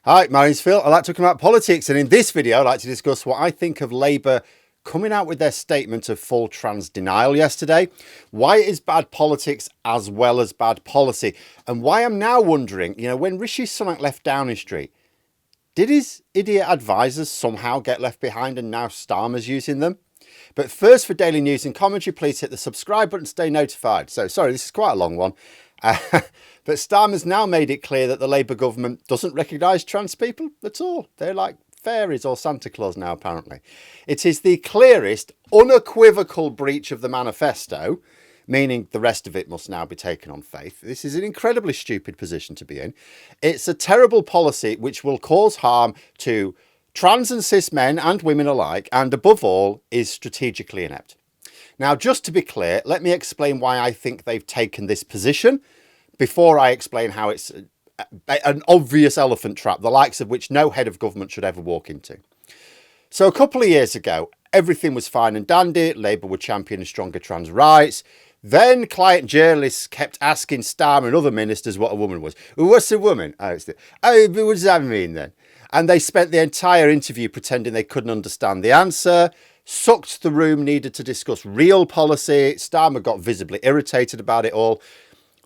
Hi, my name's Phil. I like talking about politics, and in this video, I'd like to discuss what I think of Labour coming out with their statement of full trans denial yesterday, why it is bad politics as well as bad policy, and why I'm now wondering, when Rishi Sunak left Downing Street, did his idiot advisors somehow get left behind and now Starmer's using them? But first, for daily news and commentary, please hit the subscribe button to stay notified. So, sorry, this is quite a long one. But Starmer's now made it clear that the Labour government doesn't recognise trans people at all. They're like fairies or Santa Claus now, apparently. It is the clearest, unequivocal breach of the manifesto, meaning the rest of it must now be taken on faith. This is an incredibly stupid position to be in. It's a terrible policy which will cause harm to trans and cis men and women alike, and above all, is strategically inept. Now, just to be clear, let me explain why I think they've taken this position before I explain how it's an obvious elephant trap, the likes of which no head of government should ever walk into. So a couple of years ago, everything was fine and dandy. Labour were championing stronger trans rights. Then client journalists kept asking Starmer and other ministers what a woman was. Well, what's a woman? But what does that mean then? And they spent the entire interview pretending they couldn't understand the answer, sucked the room needed to discuss real policy. Starmer got visibly irritated about it all.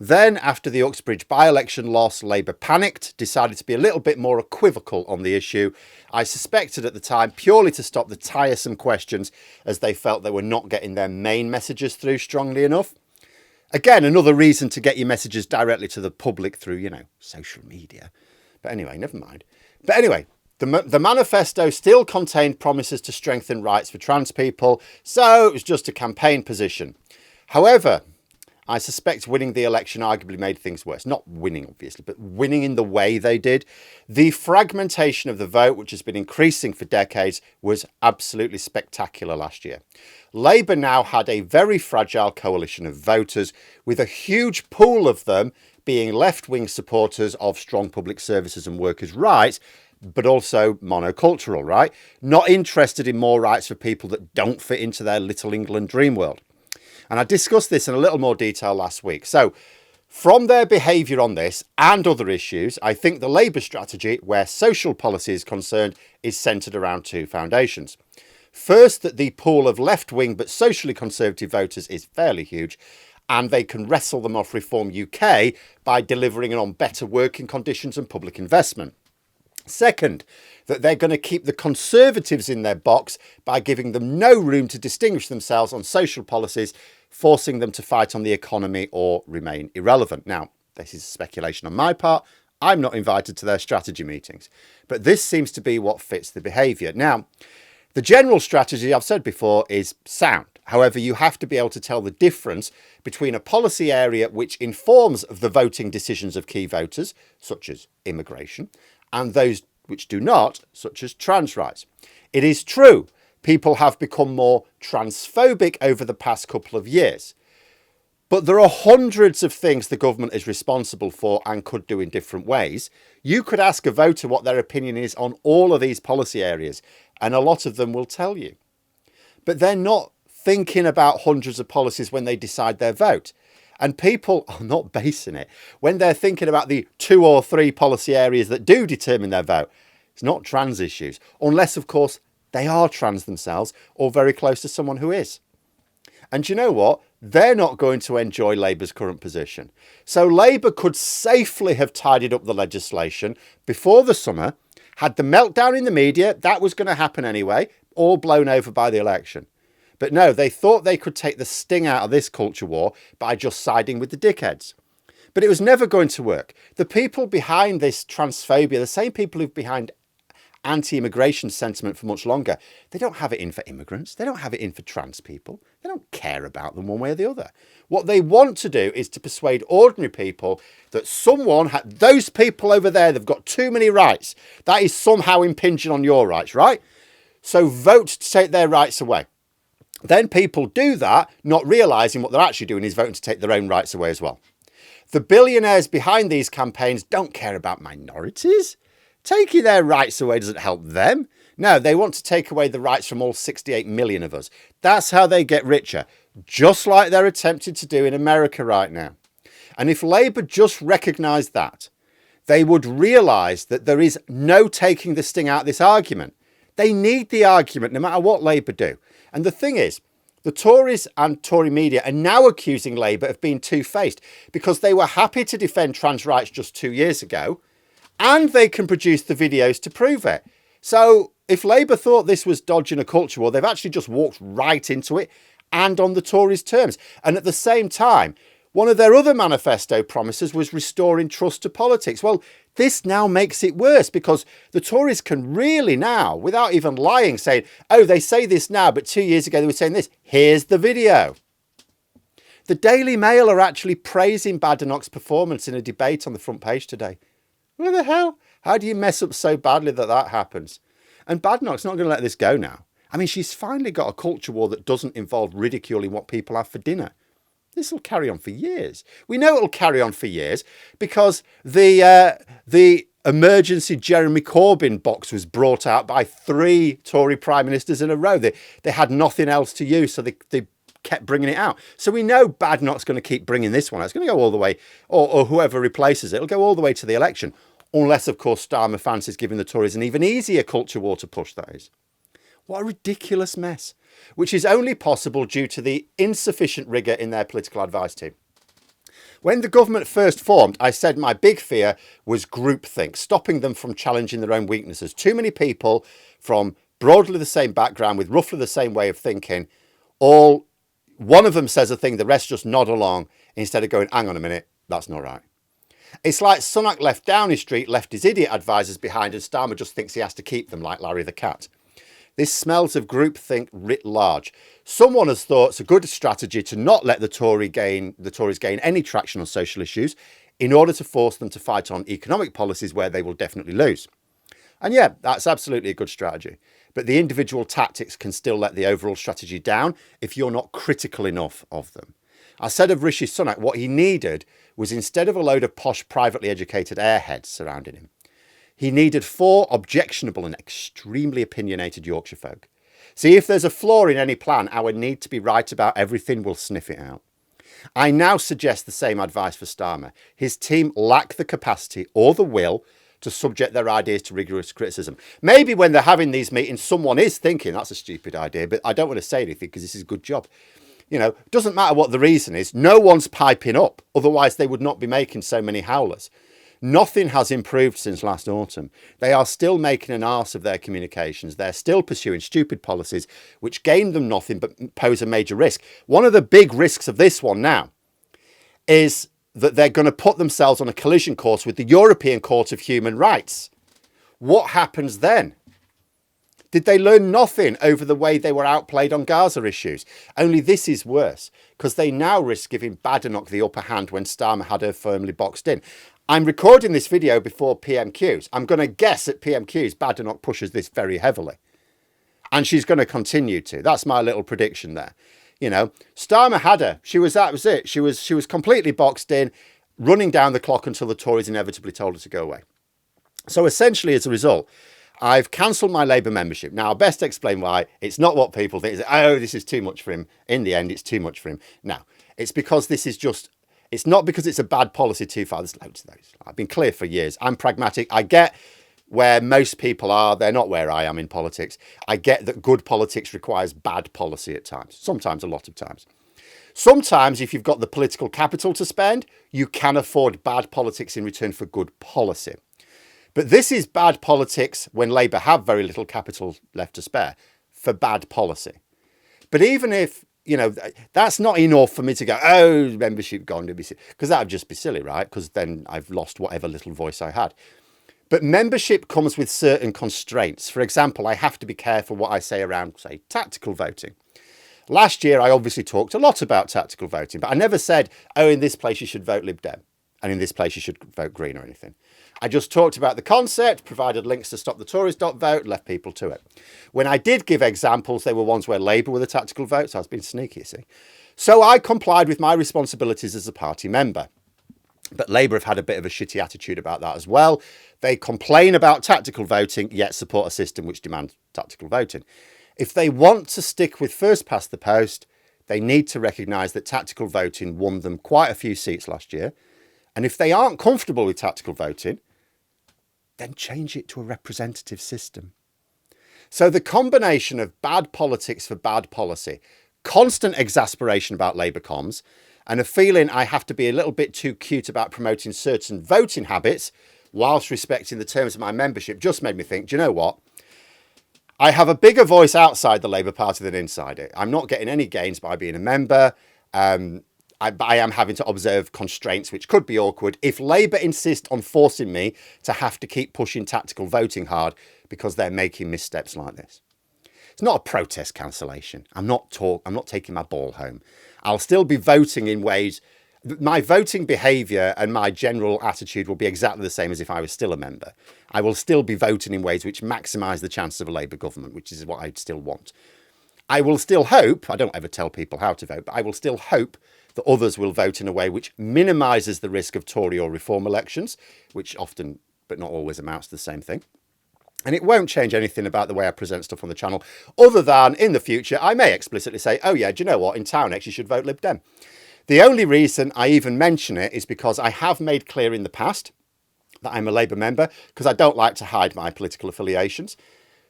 Then, after the Uxbridge by-election loss, Labour panicked, decided to be a little bit more equivocal on the issue. I suspected at the time purely to stop the tiresome questions, as they felt they were not getting their main messages through strongly enough. Again, another reason to get your messages directly to the public through, social media. But anyway, never mind. But anyway, the manifesto still contained promises to strengthen rights for trans people, so it was just a campaign position. However, I suspect winning the election arguably made things worse. Not winning, obviously, but winning in the way they did. The fragmentation of the vote, which has been increasing for decades, was absolutely spectacular last year. Labour now had a very fragile coalition of voters, with a huge pool of them being left-wing supporters of strong public services and workers' rights, but also monocultural, right? Not interested in more rights for people that don't fit into their Little England dream world. And I discussed this in a little more detail last week. So from their behaviour on this and other issues, I think the Labour strategy, where social policy is concerned, is centred around two foundations. First, that the pool of left-wing but socially conservative voters is fairly huge, and they can wrestle them off Reform UK by delivering on better working conditions and public investment. Second, that they're going to keep the Conservatives in their box by giving them no room to distinguish themselves on social policies, forcing them to fight on the economy or remain irrelevant. Now, this is speculation on my part. I'm not invited to their strategy meetings, but this seems to be what fits the behaviour. Now, the general strategy, I've said before, is sound. However, you have to be able to tell the difference between a policy area which informs of the voting decisions of key voters, such as immigration, and those which do not, such as trans rights. It is true, people have become more transphobic over the past couple of years. But there are hundreds of things the government is responsible for and could do in different ways. You could ask a voter what their opinion is on all of these policy areas, and a lot of them will tell you. But they're not thinking about hundreds of policies when they decide their vote. And people are not basing it when they're thinking about the 2 or 3 policy areas that do determine their vote. It's not trans issues, unless, of course, they are trans themselves or very close to someone who is. And you know what? They're not going to enjoy Labour's current position. So Labour could safely have tidied up the legislation before the summer, had the meltdown in the media, that was going to happen anyway, all blown over by the election. But no, they thought they could take the sting out of this culture war by just siding with the dickheads. But it was never going to work. The people behind this transphobia, the same people who've behind anti-immigration sentiment for much longer, they don't have it in for immigrants. They don't have it in for trans people. They don't care about them one way or the other. What they want to do is to persuade ordinary people that those people over there, they've got too many rights. That is somehow impinging on your rights, right? So vote to take their rights away. Then people do that, not realising what they're actually doing is voting to take their own rights away as well. The billionaires behind these campaigns don't care about minorities. Taking their rights away doesn't help them. No, they want to take away the rights from all 68 million of us. That's how they get richer, just like they're attempting to do in America right now. And if Labour just recognised that, they would realise that there is no taking the sting out of this argument. They need the argument no matter what Labour do. And the thing is, the Tories and Tory media are now accusing Labour of being two-faced because they were happy to defend trans rights just 2 years ago, and they can produce the videos to prove it. So if Labour thought this was dodging a culture war, they've actually just walked right into it, and on the Tories' terms. And at the same time, one of their other manifesto promises was restoring trust to politics. Well, this now makes it worse because the Tories can really now, without even lying, say, oh, they say this now, but 2 years ago they were saying this. Here's the video. The Daily Mail are actually praising Badenoch's performance in a debate on the front page today. What the hell? How do you mess up so badly that that happens? And Badenoch's not going to let this go now. I mean, she's finally got a culture war that doesn't involve ridiculing what people have for dinner. This will carry on for years. We know it'll carry on for years because the emergency Jeremy Corbyn box was brought out by 3 Tory prime ministers in a row. They had nothing else to use, so they kept bringing it out. So we know Badenoch's going to keep bringing this one out. It's going to go all the way, or whoever replaces it, it'll go all the way to the election. Unless, of course, Starmer fancies giving the Tories an even easier culture war to push, that is. What a ridiculous mess, which is only possible due to the insufficient rigour in their political advice team. When the government first formed, I said my big fear was groupthink, stopping them from challenging their own weaknesses. Too many people from broadly the same background with roughly the same way of thinking, all one of them says a thing, the rest just nod along instead of going, hang on a minute, that's not right. It's like Sunak left Downing Street, left his idiot advisors behind, and Starmer just thinks he has to keep them like Larry the Cat. This smells of groupthink writ large. Someone has thought it's a good strategy to not let the Tories gain any traction on social issues in order to force them to fight on economic policies where they will definitely lose. And yeah, that's absolutely a good strategy. But the individual tactics can still let the overall strategy down if you're not critical enough of them. I said of Rishi Sunak, what he needed was, instead of a load of posh, privately educated airheads surrounding him, he needed 4 objectionable and extremely opinionated Yorkshire folk. See, if there's a flaw in any plan, our need to be right about everything will sniff it out. I now suggest the same advice for Starmer. His team lack the capacity or the will to subject their ideas to rigorous criticism. Maybe when they're having these meetings, someone is thinking that's a stupid idea, but I don't want to say anything because this is a good job. You know, doesn't matter what the reason is. No one's piping up. Otherwise, they would not be making so many howlers. Nothing has improved since last autumn. They are still making an arse of their communications. They're still pursuing stupid policies which gain them nothing but pose a major risk. One of the big risks of this one now is that they're going to put themselves on a collision course with the European Court of Human Rights. What happens then? Did they learn nothing over the way they were outplayed on Gaza issues? Only this is worse, because they now risk giving Badenoch the upper hand when Starmer had her firmly boxed in. I'm recording this video before PMQs. I'm going to guess at PMQs Badenoch pushes this very heavily. And she's going to continue to. That's my little prediction there. You know, Starmer had her. That was it. She was completely boxed in, running down the clock until the Tories inevitably told her to go away. So essentially, as a result, I've cancelled my Labour membership. Now, I'll best explain why. It's not what people think. It's, oh, this is too much for him. In the end, it's too much for him. Now, it's because this is just... It's not because it's a bad policy too far. There's loads of those. I've been clear for years. I'm pragmatic. I get where most people are. They're not where I am in politics. I get that good politics requires bad policy at times. Sometimes, a lot of times. Sometimes, if you've got the political capital to spend, you can afford bad politics in return for good policy. But this is bad politics when Labour have very little capital left to spare for bad policy. But even if, you know, that's not enough for me to go, oh, membership gone, because that would just be silly, right? Because then I've lost whatever little voice I had. But membership comes with certain constraints. For example, I have to be careful what I say around, say, tactical voting. Last year, I obviously talked a lot about tactical voting, but I never said, oh, in this place you should vote Lib Dem, and in this place you should vote Green or anything. I just talked about the concept, provided links to stopthetories.vote, left people to it. When I did give examples, they were ones where Labour were the tactical vote, so I was being sneaky, you see. So I complied with my responsibilities as a party member. But Labour have had a bit of a shitty attitude about that as well. They complain about tactical voting, yet support a system which demands tactical voting. If they want to stick with first past the post, they need to recognise that tactical voting won them quite a few seats last year. And if they aren't comfortable with tactical voting, then change it to a representative system. So the combination of bad politics for bad policy, constant exasperation about Labour comms, and a feeling I have to be a little bit too cute about promoting certain voting habits whilst respecting the terms of my membership just made me think, do you know what? I have a bigger voice outside the Labour Party than inside it. I'm not getting any gains by being a member. I am having to observe constraints which could be awkward if Labour insist on forcing me to have to keep pushing tactical voting hard because they're making missteps like this. It's not a protest cancellation. I'm not taking my ball home. I'll still be voting in ways. My voting behaviour and my general attitude will be exactly the same as if I was still a member. I will still be voting in ways which maximise the chances of a Labour government, which is what I'd still want. I will still hope, I don't ever tell people how to vote, but I will still hope that others will vote in a way which minimises the risk of Tory or Reform elections, which often, but not always, amounts to the same thing. And it won't change anything about the way I present stuff on the channel, other than in the future, I may explicitly say, oh yeah, do you know what, in Town Next you should vote Lib Dem. The only reason I even mention it is because I have made clear in the past that I'm a Labour member, because I don't like to hide my political affiliations.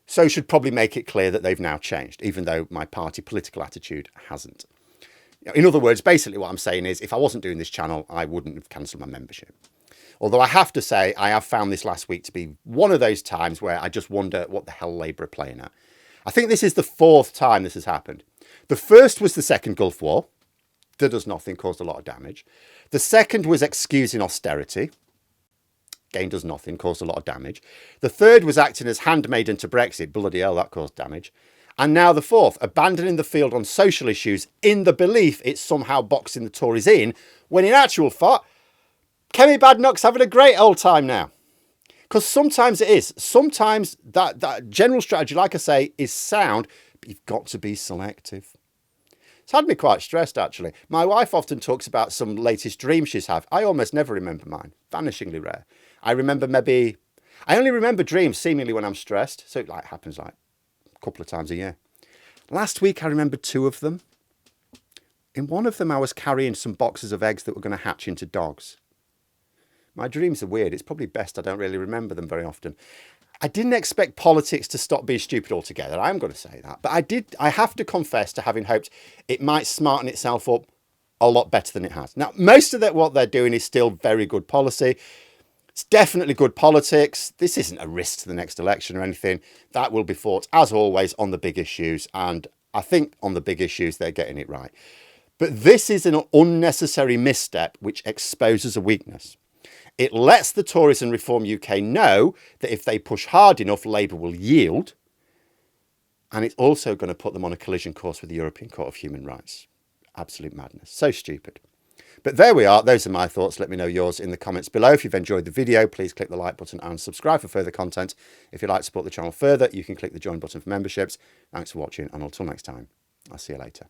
So should probably make it clear that they've now changed, even though my party political attitude hasn't. In other words, basically what I'm saying is, if I wasn't doing this channel, I wouldn't have cancelled my membership. Although I have to say, I have found this last week to be one of those times where I just wonder what the hell Labour are playing at. I think this is the 4th time this has happened. The first was the Second Gulf War. That does nothing, caused a lot of damage. The second was excusing austerity. Again, does nothing, caused a lot of damage. The third was acting as handmaiden to Brexit. Bloody hell, that caused damage. And now the 4th, abandoning the field on social issues in the belief it's somehow boxing the Tories in, when in actual fact, Kemi Badenoch's having a great old time now. Because sometimes it is. Sometimes that general strategy, like I say, is sound, but you've got to be selective. It's had me quite stressed, actually. My wife often talks about some latest dreams she's had. I almost never remember mine. Vanishingly rare. I only remember dreams seemingly when I'm stressed. So it happens a couple of times a year. Last week, I remembered 2 of them. In one of them, I was carrying some boxes of eggs that were going to hatch into dogs. My dreams are weird. It's probably best I don't really remember them very often. I didn't expect politics to stop being stupid altogether. I'm going to say that. But I have to confess to having hoped it might smarten itself up a lot better than it has. Now, most of what they're doing is still very good policy. It's definitely good politics. This isn't a risk to the next election or anything. That will be fought, as always, on the big issues. And I think on the big issues, they're getting it right. But this is an unnecessary misstep which exposes a weakness. It lets the Tories and Reform UK know that if they push hard enough, Labour will yield. And it's also going to put them on a collision course with the European Court of Human Rights. Absolute madness. So stupid. But there we are. Those are my thoughts. Let me know yours in the comments below. If you've enjoyed the video, please click the like button and subscribe for further content. If you'd like to support the channel further, you can click the join button for memberships. Thanks for watching, and until next time, I'll see you later.